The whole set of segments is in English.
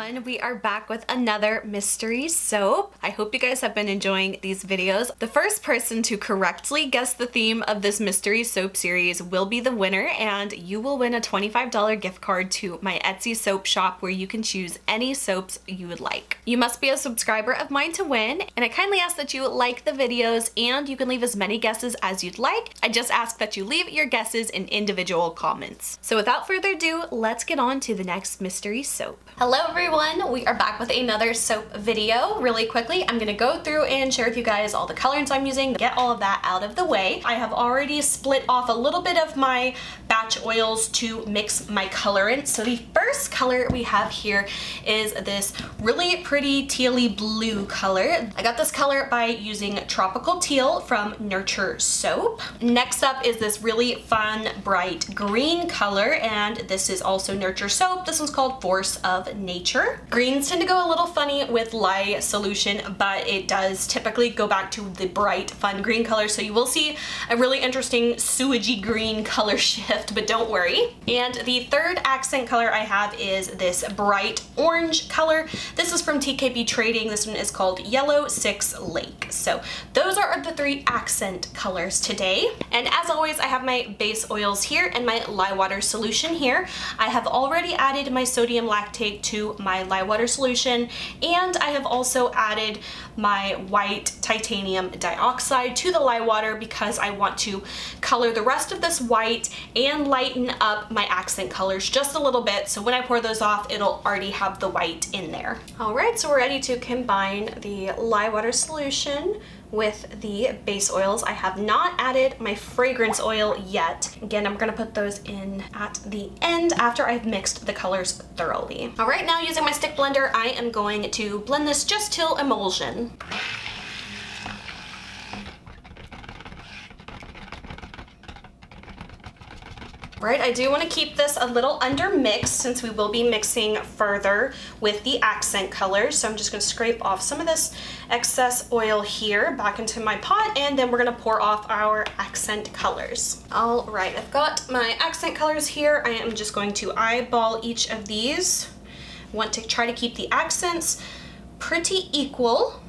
everyone, we are back with another mystery soap. I hope you guys have been enjoying these videos. The first person to correctly guess the theme of this mystery soap series will be the winner, and you will win a $25 gift card to my Etsy soap shop where you can choose any soaps you would like. You must be a subscriber of mine to win, and I kindly ask that you like the videos and you can leave as many guesses as you'd like. I just ask that you leave your guesses in individual comments. So without further ado, let's get on to the next mystery soap. Hello everyone, we are back with another soap video. Really quickly, I'm gonna go through and share with you guys all the colorants I'm using, get all of that out of the way. I have already split off a little bit of my batch oils to mix my color in. So the first color we have here is this really pretty tealy blue color. I got this color by using Tropical Teal from Nurture Soap. Next up is this really fun bright green color, and this is also Nurture Soap. This one's called Force of Nature. Greens tend to go a little funny with lye solution, but it does typically go back to the bright fun green color, so you will see a really interesting sewagey green color shift, but don't worry. And the third accent color I have is this bright orange color. This is from TKB Trading. This one is called Yellow 6 Lake. So those are the three accent colors today. And as always, I have my base oils here and my lye water solution here. I have already added my sodium lactate to my lye water solution, and I have also added my white titanium dioxide to the lye water because I want to color the rest of this white and lighten up my accent colors just a little bit, so when I pour those off it'll already have the white in there. Alright, so we're ready to combine the lye water solution with the base oils. I have not added my fragrance oil yet. Again, I'm gonna put those in at the end after I've mixed the colors thoroughly. All right, now using my stick blender, I am going to blend this just till emulsion. Right, I do want to keep this a little under mixed since we will be mixing further with the accent colors. So I'm just going to scrape off some of this excess oil here back into my pot, and then we're going to pour off our accent colors. All right, I've got my accent colors here. I am just going to eyeball each of these. I want to try to keep the accents pretty equal.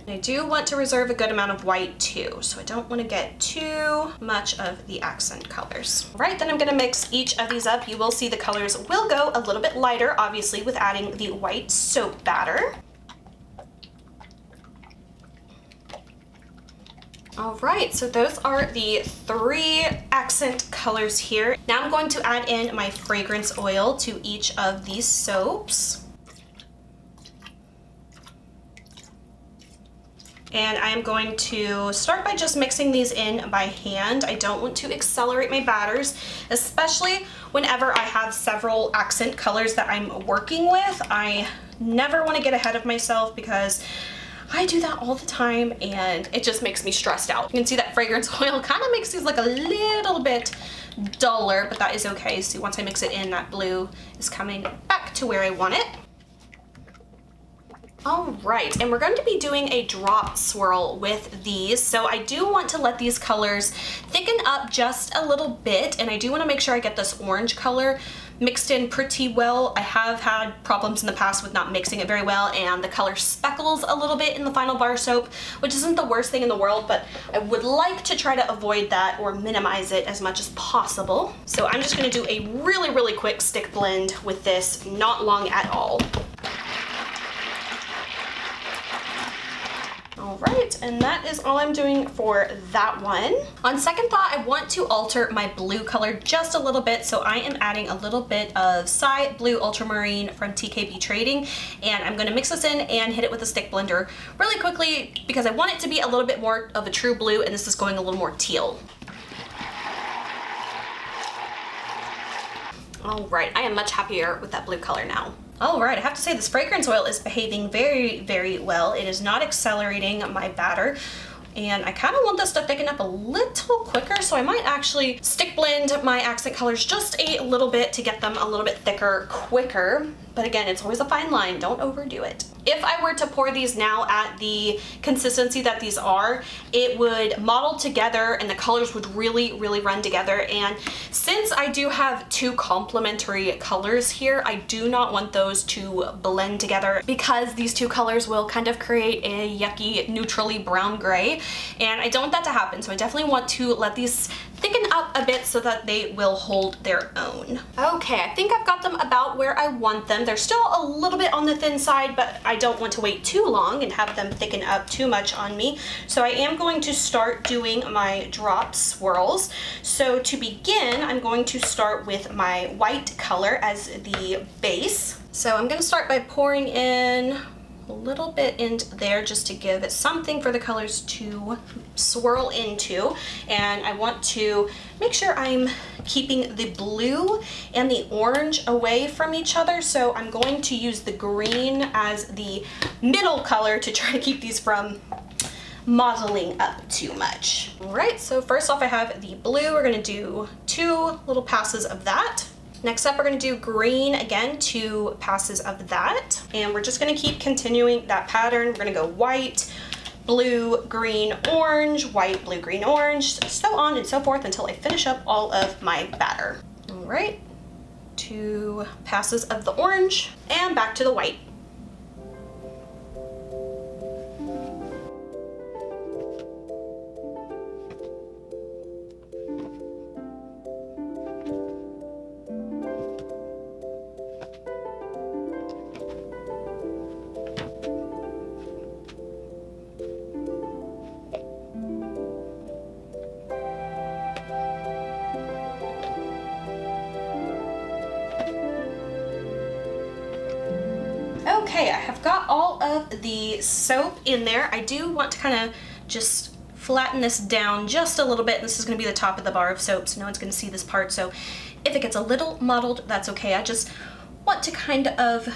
I do want to reserve a good amount of white too, so I don't want to get too much of the accent colors. All right, then I'm going to mix each of these up. You will see the colors will go a little bit lighter, obviously, with adding the white soap batter. All right, so those are the three accent colors here. Now I'm going to add in my fragrance oil to each of these soaps. And I am going to start by just mixing these in by hand. I don't want to accelerate my batters, especially whenever I have several accent colors that I'm working with. I never want to get ahead of myself because I do that all the time and it just makes me stressed out. You can see that fragrance oil kind of makes these look a little bit duller, but that is okay. See, once I mix it in, that blue is coming back to where I want it. All right, and we're going to be doing a drop swirl with these. So I do want to let these colors thicken up just a little bit, and I do want to make sure I get this orange color mixed in pretty well. I have had problems in the past with not mixing it very well, and the color speckles a little bit in the final bar soap, which isn't the worst thing in the world, but I would like to try to avoid that or minimize it as much as possible. So I'm just going to do a really, really quick stick blend with this, not long at all. All right, and that is all I'm doing for that one. On second thought, I want to alter my blue color just a little bit, so I am adding a little bit of Psy Blue Ultramarine from TKB Trading, and I'm gonna mix this in and hit it with a stick blender really quickly because I want it to be a little bit more of a true blue, and this is going a little more teal. All right, I am much happier with that blue color now. All right, I have to say this fragrance oil is behaving very, very well. It is not accelerating my batter And I kind of want this to thicken up a little quicker, so I might actually stick blend my accent colors just a little bit to get them a little bit thicker quicker. But again, it's always a fine line, don't overdo it. If I were to pour these now at the consistency that these are, it would model together and the colors would really, really run together. And since I do have two complementary colors here, I do not want those to blend together because these two colors will kind of create a yucky, neutrally brown gray. And I don't want that to happen, so I definitely want to let these thicken up a bit so that they will hold their own. Okay, I think I've got them about where I want them. They're still a little bit on the thin side, but I don't want to wait too long and have them thicken up too much on me. So I am going to start doing my drop swirls. So to begin, I'm going to start with my white color as the base. So I'm going to start by pouring in a little bit into there just to give it something for the colors to swirl into. And I want to make sure I'm keeping the blue and the orange away from each other. So I'm going to use the green as the middle color to try to keep these from modeling up too much. All right, so first off I have the blue. We're gonna do 2 little passes of that. Next up, we're gonna do green again, 2 passes of that. And we're just gonna keep continuing that pattern. We're gonna go white, blue, green, orange, white, blue, green, orange, so on and so forth until I finish up all of my batter. All right, 2 passes of the orange and back to the white. Okay, I have got all of the soap in there. I do want to kind of just flatten this down just a little bit. This is going to be the top of the bar of soap, so no one's going to see this part. So if it gets a little mottled, that's okay. I just want to kind of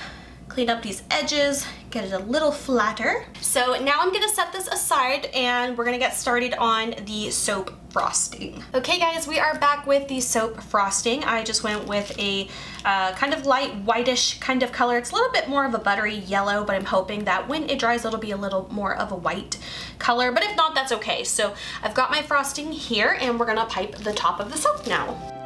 clean up these edges, get it a little flatter. So now I'm gonna set this aside and we're gonna get started on the soap frosting. Okay guys, we are back with the soap frosting. I just went with a kind of light whitish kind of color. It's a little bit more of a buttery yellow, but I'm hoping that when it dries it'll be a little more of a white color, but if not, that's okay. So I've got my frosting here and we're gonna pipe the top of the soap now.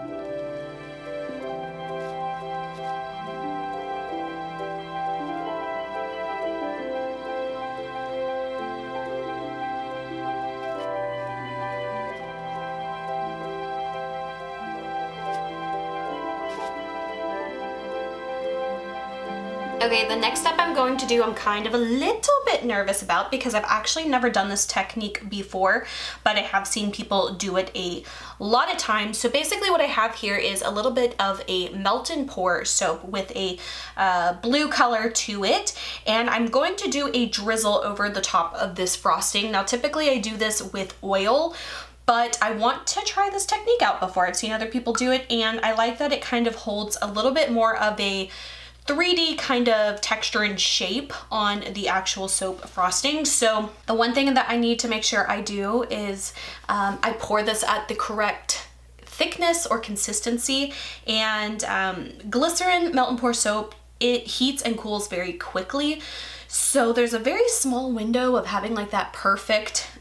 Okay, the next step I'm going to do, I'm kind of a little bit nervous about because I've actually never done this technique before, but I have seen people do it a lot of times. So basically what I have here is a little bit of a melt and pour soap with a blue color to it, and I'm going to do a drizzle over the top of this frosting. Now typically I do this with oil, but I want to try this technique out before. I've seen other people do it, and I like that it kind of holds a little bit more of a 3D kind of texture and shape on the actual soap frosting. So the one thing that I need to make sure I do is I pour this at the correct thickness or consistency, and glycerin melt and pour soap, it heats and cools very quickly. So there's a very small window of having like that perfect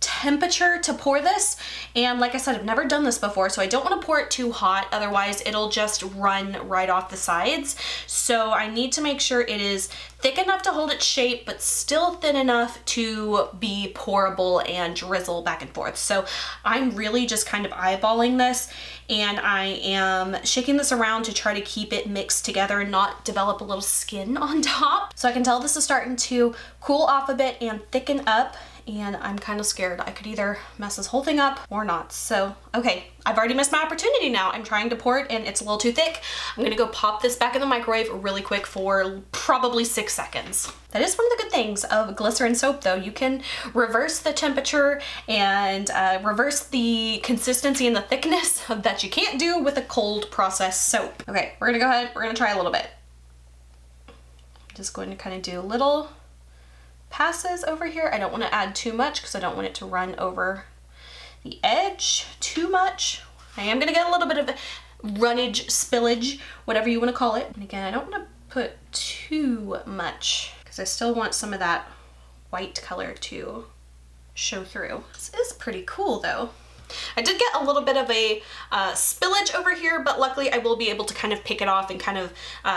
temperature to pour this, and like I said, I've never done this before, so I don't want to pour it too hot, otherwise it'll just run right off the sides. So I need to make sure it is thick enough to hold its shape but still thin enough to be pourable and drizzle back and forth. So I'm really just kind of eyeballing this, and I am shaking this around to try to keep it mixed together and not develop a little skin on top. So I can tell this is starting to cool off a bit and thicken up, and I'm kind of scared I could either mess this whole thing up or not. So, okay, I've already missed my opportunity now. I'm trying to pour it and it's a little too thick. I'm gonna go pop this back in the microwave really quick for probably 6 seconds. That is one of the good things of glycerin soap though. You can reverse the temperature and reverse the consistency and the thickness that you can't do with a cold processed soap. Okay, we're gonna go ahead, we're gonna try a little bit. I'm just going to kind of do a little passes over here. I don't want to add too much because I don't want it to run over the edge too much. I am going to get a little bit of runnage, spillage, whatever you want to call it. And again, I don't want to put too much because I still want some of that white color to show through. This is pretty cool though. I did get a little bit of a spillage over here, but luckily I will be able to kind of pick it off and kind of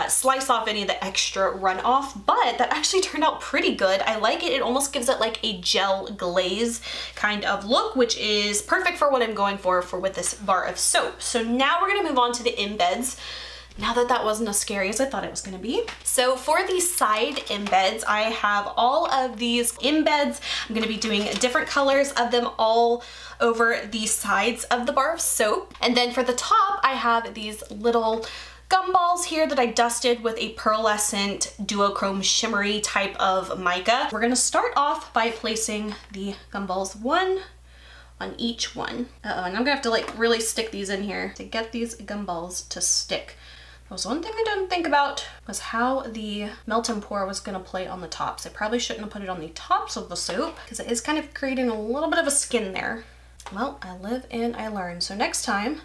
slice off any of the extra runoff, but that actually turned out pretty good. I like it. It almost gives it like a gel glaze kind of look, which is perfect for what I'm going for with this bar of soap. So now we're gonna move on to the embeds. Now that wasn't as scary as I thought it was gonna be. So for the side embeds, I have all of these embeds. I'm gonna be doing different colors of them all over the sides of the bar of soap. And then for the top, I have these little gumballs here that I dusted with a pearlescent duochrome shimmery type of mica. We're gonna start off by placing the gumballs one on each one. And I'm gonna have to like really stick these in here to get these gumballs to stick. There was one thing I didn't think about was how the melt and pour was gonna play on the tops. I probably shouldn't have put it on the tops of the soap because it is kind of creating a little bit of a skin there. Well, I live and I learn. So next time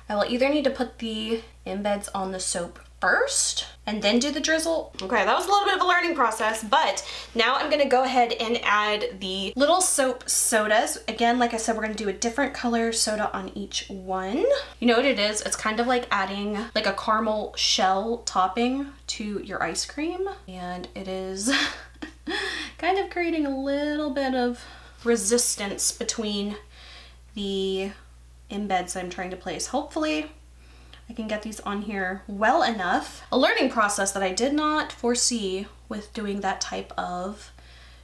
I will either need to put the embeds on the soap first and then do the drizzle. Okay, that was a little bit of a learning process, but now I'm gonna go ahead and add the little soap sodas. Again, like I said, we're gonna do a different color soda on each one. You know what it is? It's kind of like adding like a caramel shell topping to your ice cream, and it is kind of creating a little bit of resistance between the embeds I'm trying to place. Hopefully I can get these on here well enough. A learning process that I did not foresee with doing that type of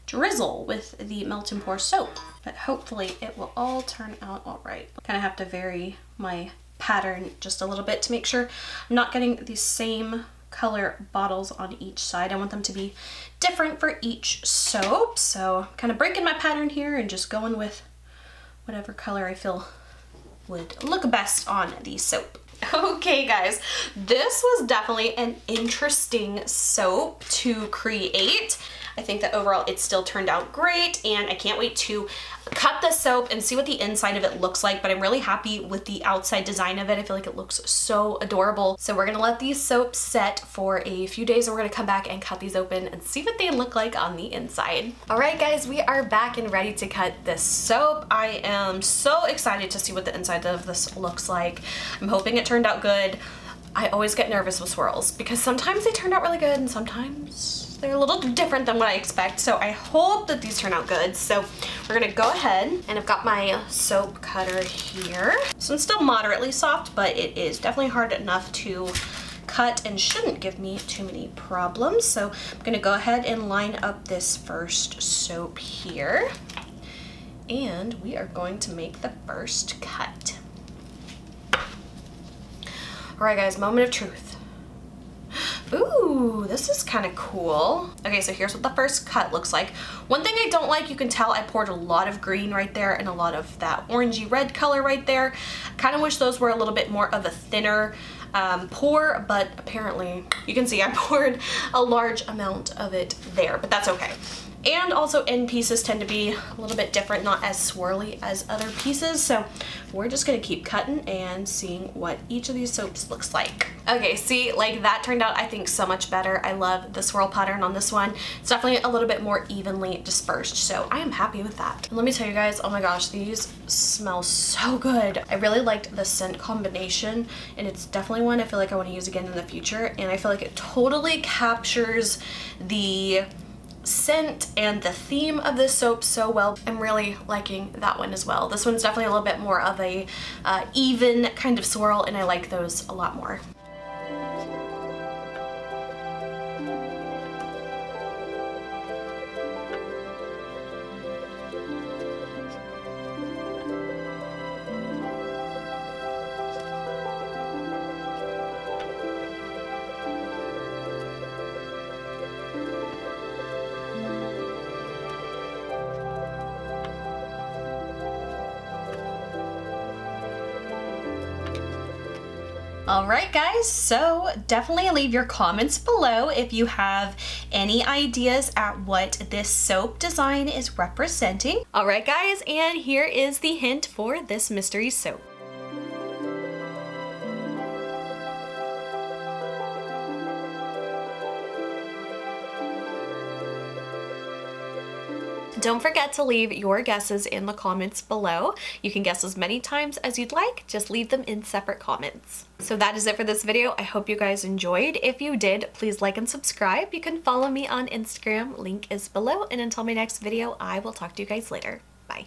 drizzle with the melt and pour soap, but hopefully it will all turn out all right. Kind of have to vary my pattern just a little bit to make sure I'm not getting the same color bottles on each side. I want them to be different for each soap. So kind of breaking my pattern here and just going with whatever color I feel would look best on the soap. Okay guys, this was definitely an interesting soap to create. I think that overall it still turned out great, and I can't wait to cut the soap and see what the inside of it looks like, but I'm really happy with the outside design of it. I feel like it looks so adorable. So we're gonna let these soaps set for a few days and we're gonna come back and cut these open and see what they look like on the inside. All right guys, we are back and ready to cut this soap. I am so excited to see what the inside of this looks like. I'm hoping it turned out good. I always get nervous with swirls because sometimes they turn out really good and sometimes they're a little different than what I expect. So I hope that these turn out good. So we're gonna go ahead, and I've got my soap cutter here. This one's still moderately soft, but it is definitely hard enough to cut and shouldn't give me too many problems. So I'm gonna go ahead and line up this first soap here. And we are going to make the first cut. All right guys, moment of truth. Ooh, this is kind of cool. Okay, so here's what the first cut looks like. One thing I don't like, you can tell I poured a lot of green right there and a lot of that orangey red color right there. Kind of wish those were a little bit more of a thinner pour, but apparently you can see I poured a large amount of it there, but that's okay. And also end pieces tend to be a little bit different, not as swirly as other pieces. So we're just gonna keep cutting and seeing what each of these soaps looks like. Okay, see, like that turned out, I think, so much better. I love the swirl pattern on this one. It's definitely a little bit more evenly dispersed, so I am happy with that. And let me tell you guys, oh my gosh, these smell so good. I really liked the scent combination, and it's definitely one I feel like I want to use again in the future. And I feel like it totally captures the scent and the theme of this soap so well. I'm really liking that one as well. This one's definitely a little bit more of a even kind of swirl, and I like those a lot more. Alright guys, so definitely leave your comments below if you have any ideas at what this soap design is representing. Alright guys, and here is the hint for this mystery soap. Don't forget to leave your guesses in the comments below. You can guess as many times as you'd like, just leave them in separate comments. So that is it for this video. I hope you guys enjoyed. If you did, please like and subscribe. You can follow me on Instagram, link is below, and until my next video, I will talk to you guys later. Bye.